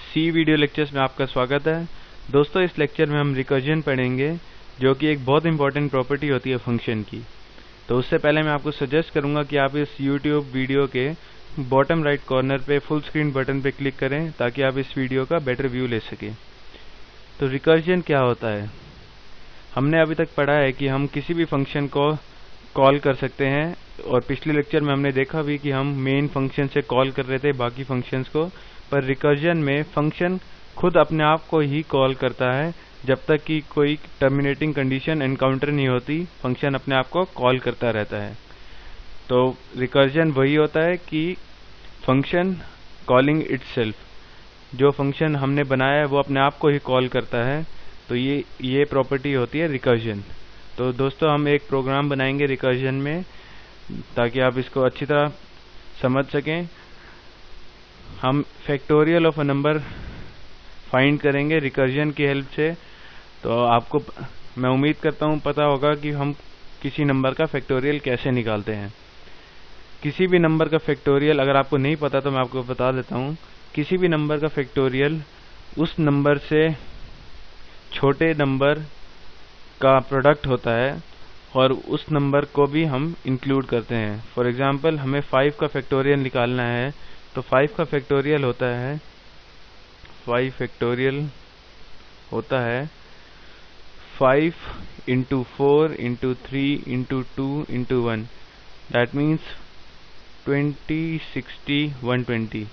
सी video lectures में आपका स्वागत है। दोस्तों, इस लेक्चर में हम रिकर्जन पढ़ेंगे, जो कि एक बहुत इंपॉर्टेंट प्रॉपर्टी होती है फंक्शन की। तो उससे पहले मैं आपको सजेस्ट करूंगा कि आप इस YouTube वीडियो के बॉटम राइट कॉर्नर पे फुल स्क्रीन बटन पे क्लिक करें, ताकि आप इस वीडियो का बेटर व्यू ले सकें। तो रिकर्जन क्या होता है? हमने अभी तक पढ़ा है कि हम किसी भी फंक्शन को कॉल कर सकते हैं, और पिछले लेक्चर में हमने देखा भी कि हम मेन फंक्शन से कॉल कर रहे थे बाकी फंक्शंस को। पर रिकर्जन में फंक्शन खुद अपने आप को ही कॉल करता है। जब तक कि कोई टर्मिनेटिंग कंडीशन एनकाउंटर नहीं होती, फंक्शन अपने आप को कॉल करता रहता है। तो रिकर्जन वही होता है कि फंक्शन कॉलिंग इटसेल्फ, जो फंक्शन हमने बनाया है वो अपने आप को ही कॉल करता है। तो ये प्रॉपर्टी होती है रिकर्जन। तो दोस्तों, हम एक प्रोग्राम बनाएंगे रिकर्जन में, ताकि आप इसको अच्छी तरह समझ सकें। हम factorial of a number find करेंगे रिकर्जन की हेल्प से। तो आपको, मैं उम्मीद करता हूँ, पता होगा कि हम किसी नंबर का फैक्टोरियल कैसे निकालते हैं। किसी भी नंबर का फैक्टोरियल अगर आपको नहीं पता तो मैं आपको बता देता हूँ। किसी भी नंबर का फैक्टोरियल उस नंबर से छोटे नंबर का प्रोडक्ट होता है, और उस नंबर को भी हम इंक्लूड करते हैं। फॉर एग्जाम्पल, हमें 5 का फैक्टोरियल निकालना है, तो 5 का फैक्टोरियल होता है 5 फैक्टोरियल होता है 5 into 4 into 3 into 2 into 1। That means 20, 60, 120।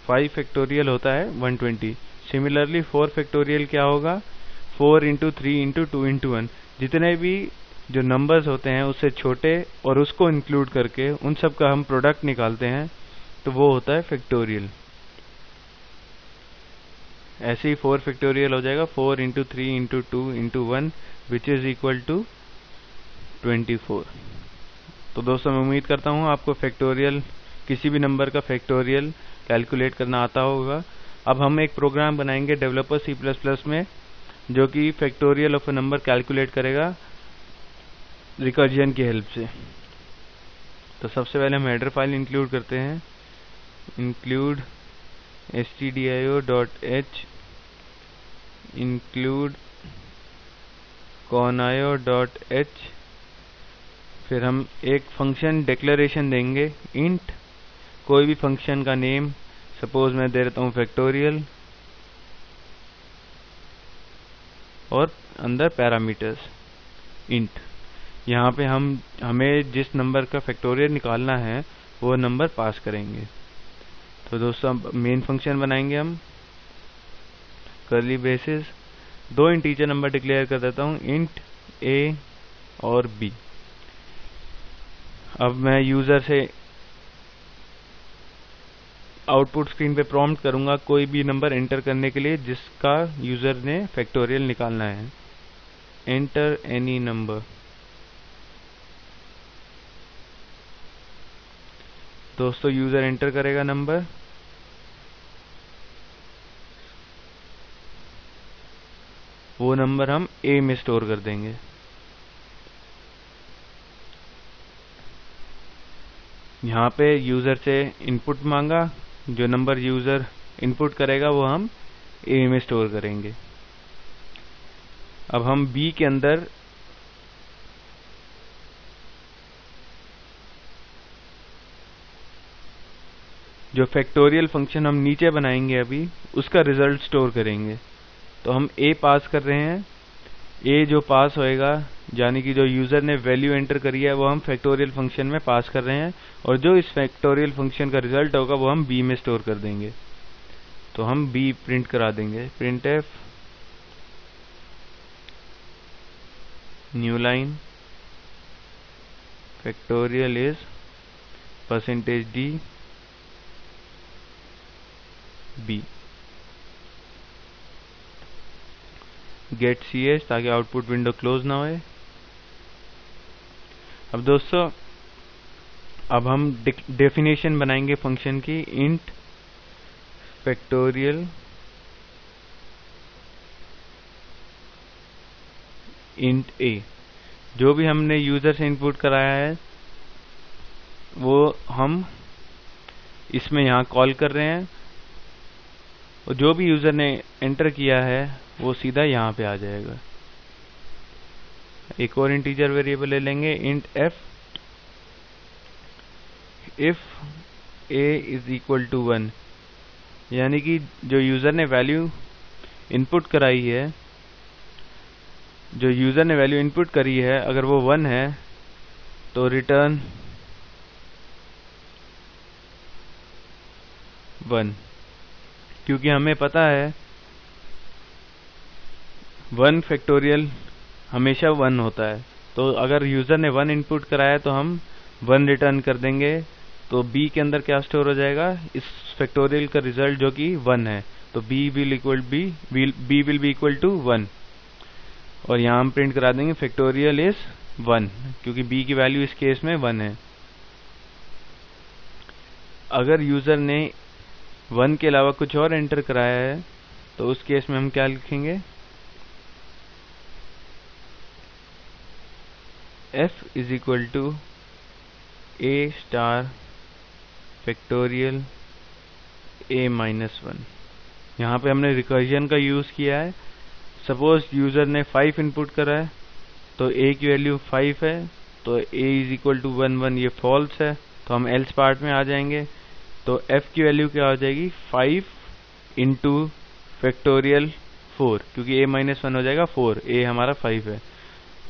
5 factorial होता है 120। सिमिलरली 4 फैक्टोरियल क्या होगा? 4 इंटू 3 इंटू 2 इंटू 1। जितने भी जो नंबर्स होते हैं उससे छोटे और उसको इंक्लूड करके उन सब का हम प्रोडक्ट निकालते हैं, तो वो होता है फैक्टोरियल। ऐसे ही 4 फैक्टोरियल हो जाएगा 4 into 3 into 2 into 1, which is equal to 24। तो दोस्तों, मैं उम्मीद करता हूँ आपको फैक्टोरियल, किसी भी नंबर का फैक्टोरियल कैलकुलेट करना आता होगा। अब हम एक प्रोग्राम बनाएंगे डेवलपर C++ में, जो कि factorial of a number calculate करेगा रिकर्जन की हेल्प से। तो सबसे पहले हम हेडर फाइल इंक्लूड करते हैं। Include stdio.h include conio.h। फिर हम एक फंक्शन डिक्लेरेशन देंगे, इंट, कोई भी फंक्शन का नेम। सपोज मैं दे देता हूँ फैक्टोरियल, और अंदर पैरामीटर्स इंट। यहाँ पे हमें जिस नंबर का फैक्टोरियल निकालना है वो नंबर पास करेंगे। तो दोस्तों, अब मेन फंक्शन बनाएंगे हम, curly braces, 2 integer number declare कर देता हूँ, इंट a और b। अब मैं यूजर से आउटपुट स्क्रीन पे प्रॉम्प्ट करूंगा कोई भी नंबर एंटर करने के लिए जिसका यूजर ने फैक्टोरियल निकालना है। Enter any number. दोस्तों, यूजर एंटर करेगा नंबर, वो नंबर हम a में स्टोर कर देंगे। यहाँ पे यूजर से इनपुट मांगा, जो नंबर यूजर इनपुट करेगा वो हम a में स्टोर करेंगे। अब हम b के अंदर जो फैक्टोरियल फंक्शन हम नीचे बनाएंगे अभी, उसका रिजल्ट स्टोर करेंगे। तो हम a पास कर रहे हैं, a जो पास होएगा, यानी कि जो यूजर ने वैल्यू एंटर करी है वो हम फैक्टोरियल फंक्शन में पास कर रहे हैं, और जो इस फैक्टोरियल फंक्शन का रिजल्ट होगा वो हम b में स्टोर कर देंगे। तो हम b प्रिंट करा देंगे, printf new line factorial is %d b, get ch, ताकि आउटपुट विंडो क्लोज ना होए। अब दोस्तों, अब हम डेफिनेशन बनाएंगे फंक्शन की, इंट फैक्टोरियल इंट a। जो भी हमने यूजर से इनपुट कराया है वो हम इसमें यहाँ कॉल कर रहे हैं, और जो भी यूज़र ने एंटर किया है वो सीधा यहाँ पे आ जाएगा। एक और इंटीजर वेरिएबल ले लेंगे, int f, if a is equal to 1, यानी कि जो यूज़र ने वैल्यू इनपुट कराई है, जो यूज़र ने वैल्यू इनपुट करी है, अगर वो 1 है तो रिटर्न 1, क्योंकि हमें पता है 1 फैक्टोरियल हमेशा 1 होता है। तो अगर यूज़र ने 1 इनपुट कराया तो हम 1 रिटर्न कर देंगे। तो b के अंदर क्या स्टोर हो जाएगा, इस फैक्टोरियल का रिजल्ट जो कि 1 है, तो b will be equal to 1, और यहाँ हम प्रिंट करा देंगे फैक्टोरियल इज 1, क्योंकि b की वैल्यू इस केस में 1 है। अगर यूज़र ने 1 के अलावा कुछ और एंटर कराया है तो उस केस में हम क्या लिखेंगे, f is equal to a star factorial a minus 1। यहाँ पे हमने रिकर्जन का यूज़ किया है। सपोज यूज़र ने 5 इनपुट करा है तो a की वैल्यू 5 है, तो a इज इक्वल टू 1 1, ये फॉल्स है, तो हम एल्स पार्ट में आ जाएंगे। तो f की वैल्यू क्या हो जाएगी, 5 इंटू फैक्टोरियल 4, क्योंकि a माइनस 1 हो जाएगा 4, a हमारा 5 है,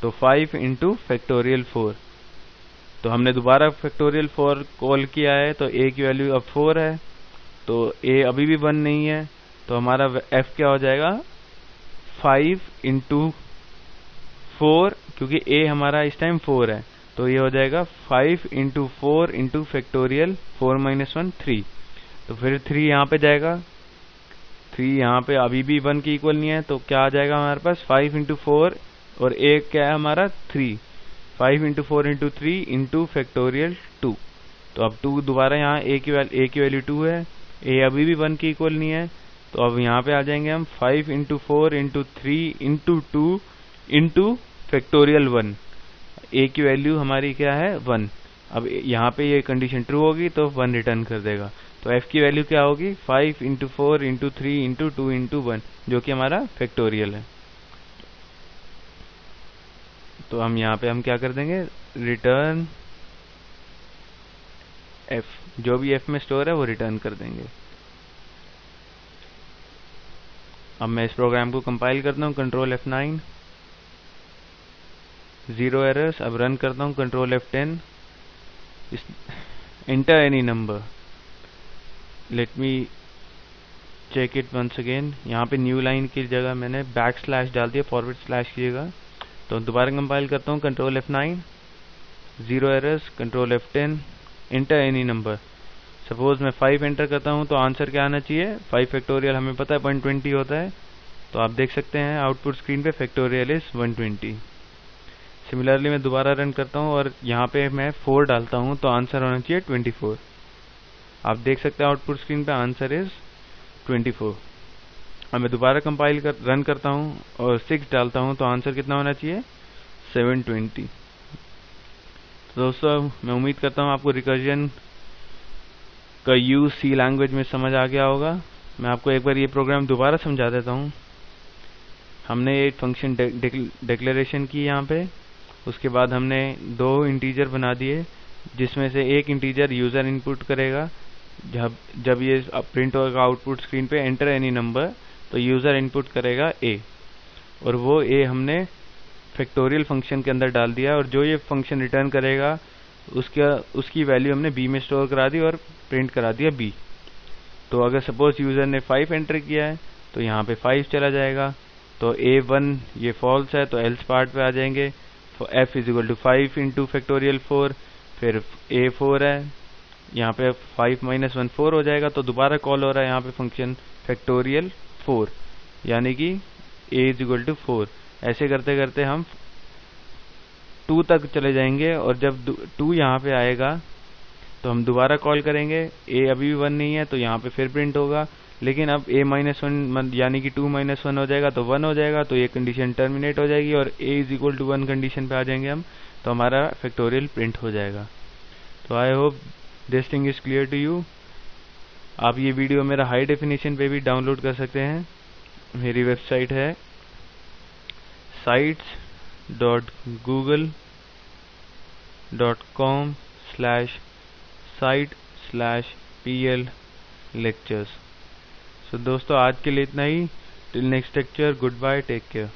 तो 5 इंटू फैक्टोरियल 4। तो हमने दोबारा फैक्टोरियल 4 कॉल किया है, तो a की वैल्यू अब 4 है, तो a अभी भी 1 नहीं है, तो हमारा f क्या हो जाएगा, 5 इंटू 4, क्योंकि a हमारा इस टाइम 4 है, तो ये हो जाएगा 5 इंटू 4 इंटू फैक्टोरियल 4 माइनस 1 3। तो फिर 3 यहाँ पे जाएगा, 3 यहाँ पे अभी भी 1 की इक्वल नहीं है, तो क्या आ जाएगा हमारे पास 5 इंटू 4, और a क्या है हमारा 3, 5 इंटू 4 इंटू 3 इंटू फैक्टोरियल 2। तो अब 2 दोबारा यहाँ a की वैल्यू 2 है, a अभी भी 1 की इक्वल नहीं है, तो अब यहाँ पे आ जाएंगे हम 5 into 4 into 3 into 2 into factorial 1। a की वैल्यू हमारी क्या है 1। अब यहाँ पे ये कंडीशन ट्रू होगी तो 1 रिटर्न कर देगा। तो f की वैल्यू क्या होगी, 5 इंटू 4 इंटू 3 इंटू 2 इंटू 1, जो कि हमारा फैक्टोरियल है। तो हम यहाँ पे हम क्या कर देंगे, रिटर्न f, जो भी f में स्टोर है वो रिटर्न कर देंगे। अब मैं इस प्रोग्राम को कंपाइल करता हूँ, कंट्रोल F9, 0 एरर्स। अब रन करता हूँ, control F10, enter any number. Let me check it once again. यहाँ पे न्यू लाइन की जगह मैंने बैक स्लैश डाल दिया, फॉरवर्ड स्लैश की जगह। तो दोबारा कंपाइल करता हूँ, control F9, 0 errors, control F10, enter any number. Suppose मैं 5 एंटर करता हूँ तो आंसर क्या आना चाहिए, 5 फैक्टोरियल हमें पता है 120 होता है, तो आप देख सकते हैं आउटपुट स्क्रीन पे फैक्टोरियल इज 120। सिमिलरली मैं दोबारा रन करता हूँ और यहाँ पे मैं 4 डालता हूँ तो आंसर होना चाहिए 24। आप देख सकते हैं आउटपुट स्क्रीन पे आंसर इज 24। अब मैं दोबारा कंपाइल रन करता हूँ और 6 डालता हूँ तो आंसर कितना होना चाहिए, 720। तो दोस्तों मैं उम्मीद करता हूँ आपको रिकर्जन का यूज सी लैंग्वेज में समझ आ गया होगा। मैं आपको एक बार ये प्रोग्राम दोबारा समझा देता हूँ। हमने एक फंक्शन डिक्लेरेशन की यहाँ पे, उसके बाद हमने 2 इंटीजर बना दिए, जिसमें से एक इंटीजर यूज़र इनपुट करेगा। जब ये प्रिंट होगा आउटपुट स्क्रीन पे एंटर एनी नंबर, तो यूज़र इनपुट करेगा a, और वो a हमने फैक्टोरियल फंक्शन के अंदर डाल दिया, और जो ये फंक्शन रिटर्न करेगा उसकी वैल्यू हमने b में स्टोर करा दी और प्रिंट करा दिया b। तो अगर सपोज यूज़र ने 5 एंटर किया है तो यहाँ पे 5 चला जाएगा, तो a1 ये फॉल्स है, तो एल्स पार्ट पे आ जाएंगे। f is equal to 5 into factorial 4, फिर a 4 है, यहाँ पे 5 माइनस 1 4 हो जाएगा, तो दोबारा कॉल हो रहा है यहाँ पे फंक्शन फैक्टोरियल 4, यानी कि a इज इक्वल टू 4। ऐसे करते करते हम 2 तक चले जाएंगे, और जब 2 यहाँ पे आएगा तो हम दोबारा कॉल करेंगे। a अभी भी 1 नहीं है तो यहाँ पे फिर प्रिंट होगा, लेकिन अब a माइनस 1 यानी कि 2 माइनस 1 हो जाएगा तो 1 हो जाएगा, तो ये कंडीशन टर्मिनेट हो जाएगी और a is equal to 1 condition पे आ जाएंगे हम, तो हमारा फैक्टोरियल प्रिंट हो जाएगा। तो I hope this thing is clear to you. आप ये वीडियो मेरा हाई डेफिनेशन पे भी डाउनलोड कर सकते हैं। मेरी वेबसाइट है sites.google.com/site/pl lectures। सो दोस्तों आज के लिए इतना ही। Till next lecture, goodbye, take care.